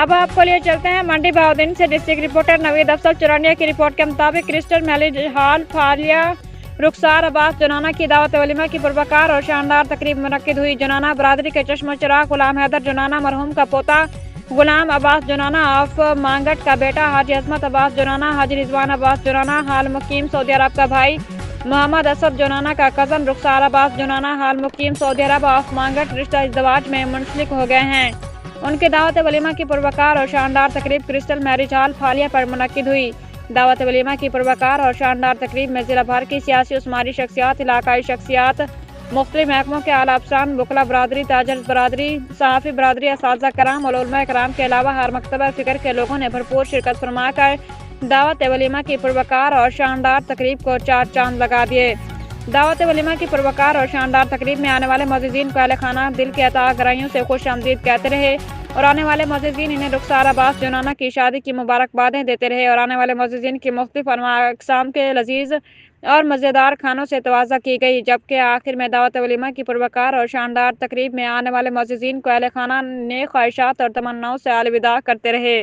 अब आपको लिए चलते हैं मंडी बहाउद्दीन से। डिस्ट्रिक्ट रिपोर्टर नवीद अफसल चौरानिया की रिपोर्ट के मुताबिक क्रिस्टल मैरिज हॉल फालिया रुखसार अब्बास जोनाना की दावत वलीमा की पुरवकार और शानदार तकरीब मुनक्किद हुई। जोनाना बरादरी के चश्मो चिराग गुलाम हैदर जोनाना मरहूम का पोता, गुलाम अब्बास जोनाना ऑफ मांगट का बेटा, हाजी अजमत अब्बास जोनाना, हाजी रिजवान अब्बास जोनाना हाल मुकीम सऊदी अरब का भाई, मोहम्मद असद जोनाना का कज़न रुखसार अब्बास जोनाना हाल मुकीम सऊदी अरब ऑफ मांगट रिश्ता इज़्दवाज में मुंसलिक हो गए हैं। उनकी दावत वलीमा की पुरवकार और शानदार तकरीब क्रिस्टल मैरिज हॉल फालिया पर मुनक्किद हुई। दावत वलीमा की पुरवकार और शानदार तकरीब में ज़िला भर की सियासी उस्मानी शख्सियात, इलाकाई शख्सियात, मुख्तलिफ महकमों के आला अफसरान, बुकला बरादरी, ताजर बरादरी, सहाफ़ी बरादरी, असातिज़ा कराम और उलमा कराम के अलावा हर मकतबा फ़िक्र के लोगों ने भरपूर शिरकत फरमा कर दावत वलीमा की पुरवकार और शानदार तकरीब को चार चांद लगा दिए। दावत वलीमा की पुरवकार और शानदार तकरीब में आने वाले मोअज़्ज़िज़ीन को अहले खाना दिल के अता गराइयों से खुश आमदीद कहते रहे और आने वाले मोअज़्ज़िज़ीन इन्हें रुखसार अब्बास जोनाना की शादी की मुबारकबादें देते रहे और आने वाले मोअज़्ज़िज़ीन की मुख्तलिफ अक़साम के लजीज और मज़ेदार खानों से तवाज़ा की गई। जबकि आखिर में दावत वलीमा की पुरवकार और शानदार तकरीब में आने वाले मोअज़्ज़िज़ीन को अहले खाना नेक ख्वाहिशात और तमन्नाओं से अलविदा करते रहे।